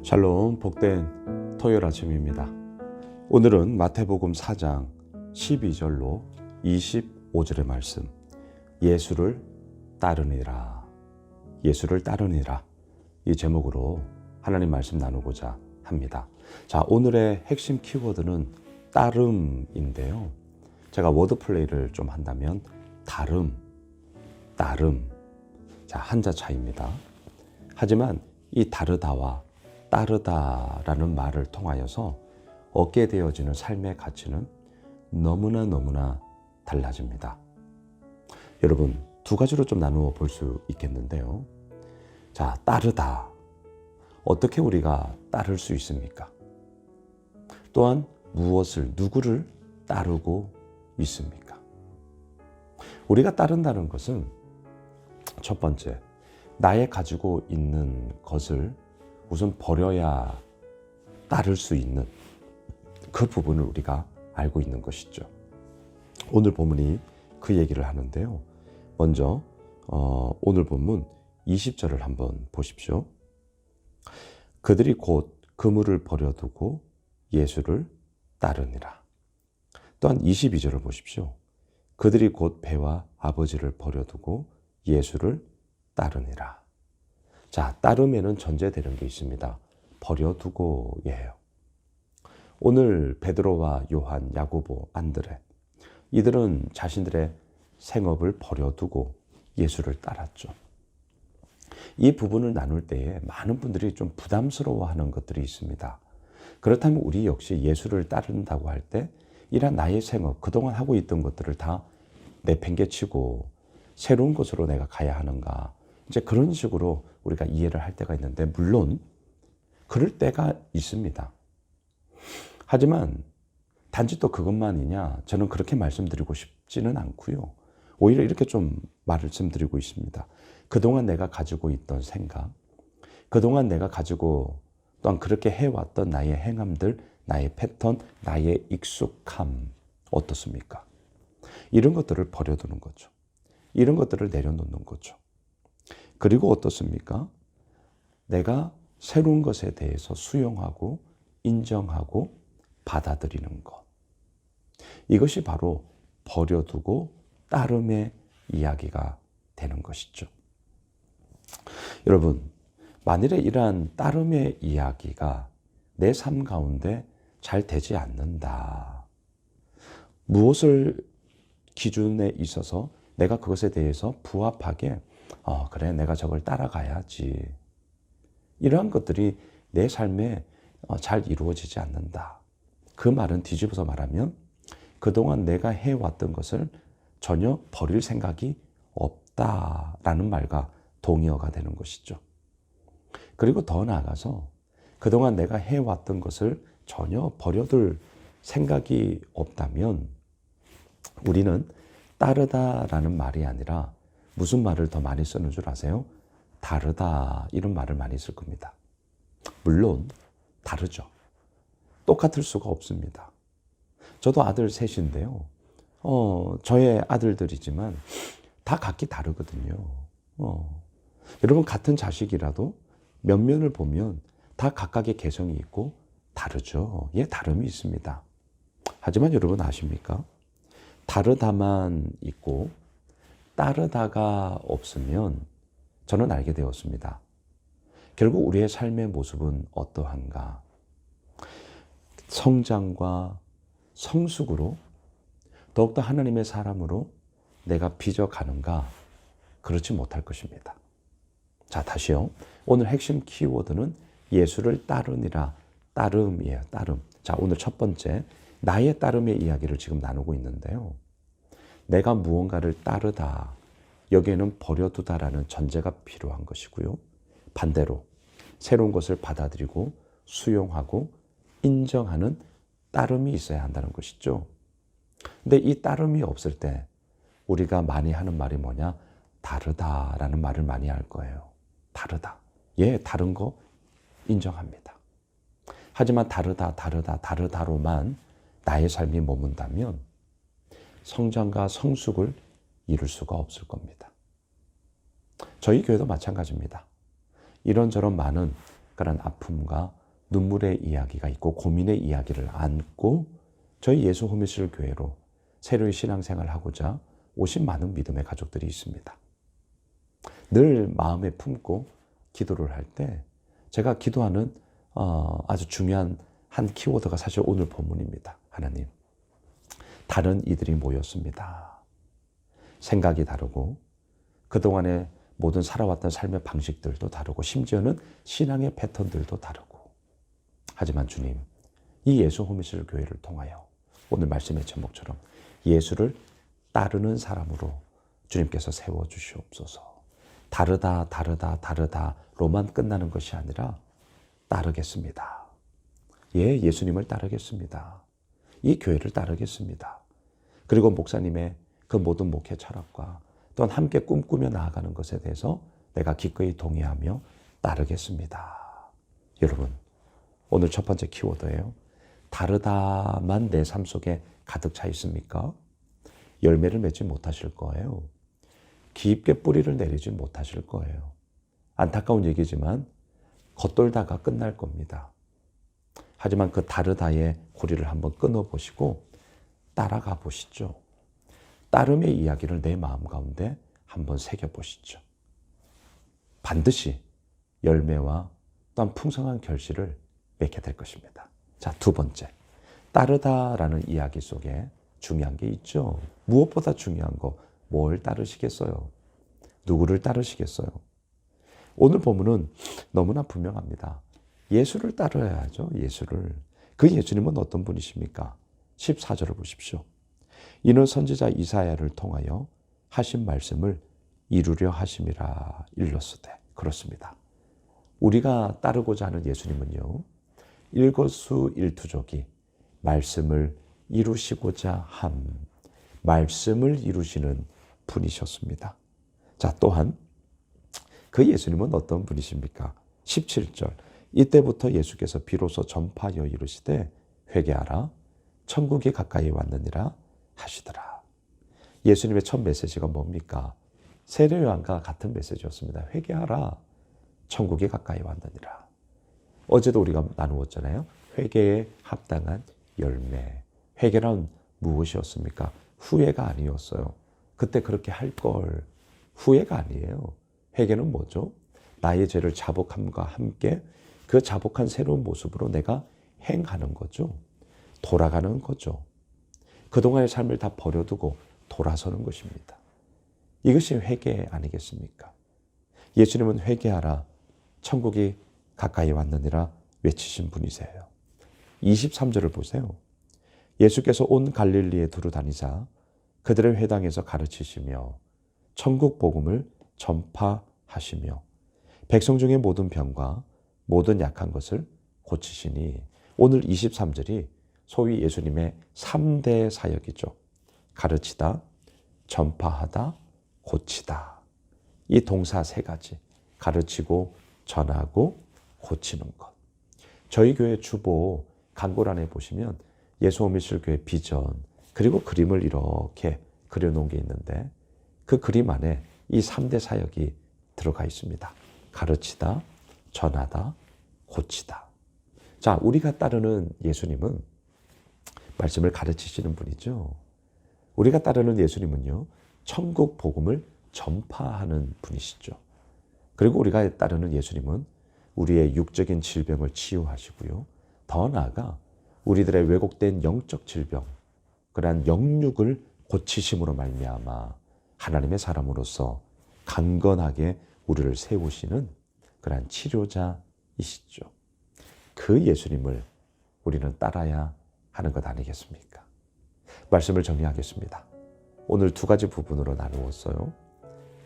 샬롬, 복된 토요일 아침입니다. 오늘은 마태복음 4장 12절로 25절의 말씀, 예수를 따르니라, 예수를 따르니라, 이 제목으로 하나님 말씀 나누고자 합니다. 자, 오늘의 핵심 키워드는 따름인데요. 제가 워드 플레이를 좀 한다면 다름, 따름, 자, 한자 차이입니다. 하지만 이 다르다와 따르다라는 말을 통하여서 얻게 되어지는 삶의 가치는 너무나 달라집니다. 여러분, 두 가지로 좀 나누어 볼 수 있겠는데요. 자, 따르다. 어떻게 우리가 따를 수 있습니까? 또한 무엇을, 누구를 따르고 있습니까? 우리가 따른다는 것은 첫 번째, 나의 가지고 있는 것을 우선 버려야 따를 수 있는 그 부분을 우리가 알고 있는 것이죠. 오늘 본문이 그 얘기를 하는데요. 먼저 오늘 본문 20절을 한번 보십시오. 그들이 곧 그물을 버려두고 예수를 따르니라. 또한 22절을 보십시오. 그들이 곧 배와 아버지를 버려두고 예수를 따르니라. 자, 따름에는 전제되는 게 있습니다. 버려두고예요. 오늘 베드로와 요한, 야고보, 안드레, 이들은 자신들의 생업을 버려두고 예수를 따랐죠. 이 부분을 나눌 때에 많은 분들이 좀 부담스러워하는 것들이 있습니다. 그렇다면 우리 역시 예수를 따른다고 할 때 이런 나의 생업, 그동안 하고 있던 것들을 다 내팽개치고 새로운 곳으로 내가 가야 하는가, 이제 그런 식으로 우리가 이해를 할 때가 있는데, 물론 그럴 때가 있습니다. 하지만 단지 또 그것만이냐, 저는 그렇게 말씀드리고 싶지는 않고요. 오히려 이렇게 좀 말씀드리고 있습니다. 그동안 내가 가지고 있던 생각, 그동안 내가 가지고 또한 그렇게 해왔던 나의 행함들, 나의 패턴, 나의 익숙함, 어떻습니까? 이런 것들을 버려두는 거죠. 이런 것들을 내려놓는 거죠. 그리고 어떻습니까? 내가 새로운 것에 대해서 수용하고 인정하고 받아들이는 것. 이것이 바로 버려두고 따름의 이야기가 되는 것이죠. 여러분, 만일에 이러한 따름의 이야기가 내 삶 가운데 잘 되지 않는다. 무엇을 기준에 있어서 내가 그것에 대해서 부합하게 그래, 내가 저걸 따라가야지. 이러한 것들이 내 삶에 잘 이루어지지 않는다. 그 말은 뒤집어서 말하면 그동안 내가 해왔던 것을 전혀 버릴 생각이 없다라는 말과 동의어가 되는 것이죠. 그리고 더 나아가서 그동안 내가 해왔던 것을 전혀 버려둘 생각이 없다면 우리는 따르다라는 말이 아니라 무슨 말을 더 많이 쓰는 줄 아세요? 다르다, 이런 말을 많이 쓸 겁니다. 물론 다르죠. 똑같을 수가 없습니다. 저도 아들 셋인데요. 저의 아들들이지만 다 각기 다르거든요. 여러분, 같은 자식이라도 면면을 보면 다 각각의 개성이 있고 다르죠. 예, 다름이 있습니다. 하지만 여러분 아십니까? 다르다만 있고 따르다가 없으면 저는 알게 되었습니다. 결국 우리의 삶의 모습은 어떠한가? 성장과 성숙으로 더욱더 하나님의 사람으로 내가 빚어가는가? 그렇지 못할 것입니다. 자, 다시요. 오늘 핵심 키워드는 예수를 따르니라, 따름이에요. 따름. 자, 오늘 첫 번째, 나의 따름의 이야기를 지금 나누고 있는데요. 내가 무언가를 따르다, 여기에는 버려두다라는 전제가 필요한 것이고요. 반대로 새로운 것을 받아들이고 수용하고 인정하는 따름이 있어야 한다는 것이죠. 근데 이 따름이 없을 때 우리가 많이 하는 말이 뭐냐? 다르다라는 말을 많이 할 거예요. 다르다. 예, 다른 거 인정합니다. 하지만 다르다로만 나의 삶이 머문다면 성장과 성숙을 이룰 수가 없을 겁니다. 저희 교회도 마찬가지입니다. 이런저런 많은 그런 아픔과 눈물의 이야기가 있고 고민의 이야기를 안고 저희 예수 호미실 교회로 새로운 신앙생활을 하고자 오신 많은 믿음의 가족들이 있습니다. 늘 마음에 품고 기도를 할 때 제가 기도하는 아주 중요한 한 키워드가 사실 오늘 본문입니다. 하나님, 다른 이들이 모였습니다. 생각이 다르고 그동안에 모든 살아왔던 삶의 방식들도 다르고 심지어는 신앙의 패턴들도 다르고, 하지만 주님, 이 예수 호미실 교회를 통하여 오늘 말씀의 제목처럼 예수를 따르는 사람으로 주님께서 세워주시옵소서. 다르다 다르다 다르다로만 끝나는 것이 아니라 따르겠습니다. 예, 예수님을 따르겠습니다. 이 교회를 따르겠습니다. 그리고 목사님의 그 모든 목회 철학과 또한 함께 꿈꾸며 나아가는 것에 대해서 내가 기꺼이 동의하며 따르겠습니다. 여러분, 오늘 첫 번째 키워드예요. 다르다만 내 삶 속에 가득 차 있습니까? 열매를 맺지 못하실 거예요. 깊게 뿌리를 내리지 못하실 거예요. 안타까운 얘기지만 겉돌다가 끝날 겁니다. 하지만 그 다르다의 고리를 한번 끊어보시고 따라가 보시죠. 따름의 이야기를 내 마음 가운데 한번 새겨보시죠. 반드시 열매와 또한 풍성한 결실을 맺게 될 것입니다. 자, 두 번째. 따르다라는 이야기 속에 중요한 게 있죠. 무엇보다 중요한 거, 뭘 따르시겠어요? 누구를 따르시겠어요? 오늘 본문은 너무나 분명합니다. 예수를 따라야죠. 예수를. 그 예수님은 어떤 분이십니까? 14절을 보십시오. 이는 선지자 이사야를 통하여 하신 말씀을 이루려 하심이라 일렀으되. 그렇습니다. 우리가 따르고자 하는 예수님은요, 일거수일투족이 말씀을 이루시고자 함, 말씀을 이루시는 분이셨습니다. 자, 또한 그 예수님은 어떤 분이십니까? 17절. 이때부터 예수께서 비로소 전파하여 이르시되 회개하라, 천국이 가까이 왔느니라 하시더라. 예수님의 첫 메시지가 뭡니까? 세례 요한과 같은 메시지였습니다. 회개하라, 천국이 가까이 왔느니라. 어제도 우리가 나누었잖아요. 회개에 합당한 열매. 회개란 무엇이었습니까? 후회가 아니었어요. 그때 그렇게 할 걸. 후회가 아니에요. 회개는 뭐죠? 나의 죄를 자복함과 함께 그 자복한 새로운 모습으로 내가 행하는 거죠. 돌아가는 거죠. 그동안의 삶을 다 버려두고 돌아서는 것입니다. 이것이 회개 아니겠습니까? 예수님은 회개하라, 천국이 가까이 왔느니라 외치신 분이세요. 23절을 보세요. 예수께서 온 갈릴리에 두루 다니사 그들의 회당에서 가르치시며 천국 복음을 전파하시며 백성 중의 모든 병과 모든 약한 것을 고치시니, 오늘 23절이 소위 예수님의 3대 사역이죠. 가르치다, 전파하다, 고치다. 이 동사 세 가지. 가르치고, 전하고, 고치는 것. 저희 교회 주보 광고란에 보시면 예수 호미실 교회 비전 그리고 그림을 이렇게 그려놓은 게 있는데, 그 그림 안에 이 3대 사역이 들어가 있습니다. 가르치다, 전하다, 고치다. 자, 우리가 따르는 예수님은 말씀을 가르치시는 분이죠. 우리가 따르는 예수님은요, 천국 복음을 전파하는 분이시죠. 그리고 우리가 따르는 예수님은 우리의 육적인 질병을 치유하시고요. 더 나아가 우리들의 왜곡된 영적 질병, 그러한 영육을 고치심으로 말미암아 하나님의 사람으로서 강건하게 우리를 세우시는 그러한 치료자이시죠. 그 예수님을 우리는 따라야 하는 것 아니겠습니까? 말씀을 정리하겠습니다. 오늘 두 가지 부분으로 나누었어요.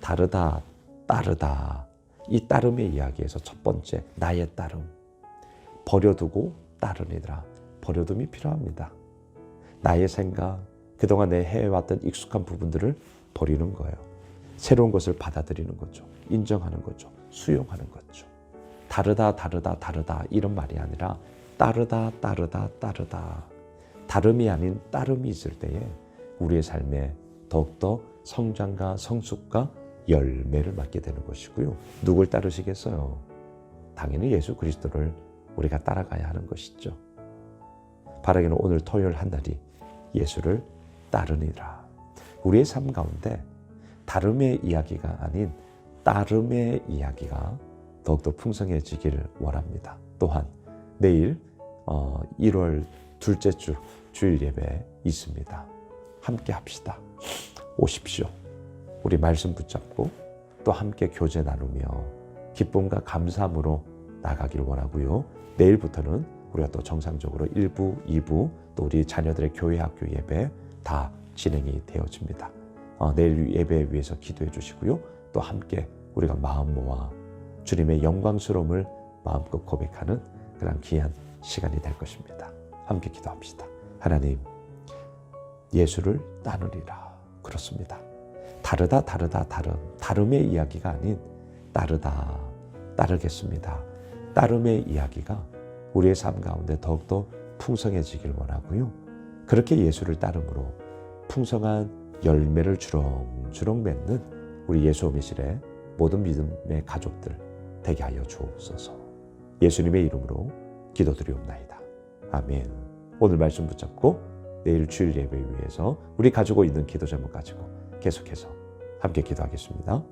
다르다, 따르다. 이 따름의 이야기에서 첫 번째, 나의 따름. 버려두고 따르니라. 버려둠이 필요합니다. 나의 생각, 그동안 내 해왔던 익숙한 부분들을 버리는 거예요. 새로운 것을 받아들이는 거죠. 인정하는 거죠. 수용하는 거죠. 다르다, 다르다, 다르다 이런 말이 아니라 따르다, 따르다, 따르다. 다름이 아닌 따름이 있을 때에 우리의 삶에 더욱더 성장과 성숙과 열매를 맞게 되는 것이고요. 누굴 따르시겠어요? 당연히 예수 그리스도를 우리가 따라가야 하는 것이죠. 바라기는 오늘 토요일 한 날이 예수를 따르니라. 우리의 삶 가운데 다름의 이야기가 아닌 따름의 이야기가 더욱더 풍성해지기를 원합니다. 또한 내일 1월 둘째 주 주일 예배 있습니다. 함께 합시다. 오십시오. 우리 말씀 붙잡고 또 함께 교제 나누며 기쁨과 감사함으로 나가기를 원하고요. 내일부터는 우리가 또 정상적으로 1부, 2부 또 우리 자녀들의 교회 학교 예배 다 진행이 되어집니다. 내일 예배에 위해서 기도해 주시고요. 또 함께 우리가 마음 모아 주님의 영광스러움을 마음껏 고백하는 그런 귀한 시간이 될 것입니다. 함께 기도합시다. 하나님, 예수를 따르리라. 그렇습니다. 다름의 이야기가 아닌 따르겠습니다. 따름의 이야기가 우리의 삶 가운데 더욱더 풍성해지길 원하고요. 그렇게 예수를 따름으로 풍성한 열매를 주렁주렁 맺는 우리 예수 오미실의 모든 믿음의 가족들 되게 하여 주옵소서. 예수님의 이름으로 기도드리옵나이다. 아멘. 오늘 말씀 붙잡고 내일 주일 예배를 위해서 우리 가지고 있는 기도 제목 가지고 계속해서 함께 기도하겠습니다.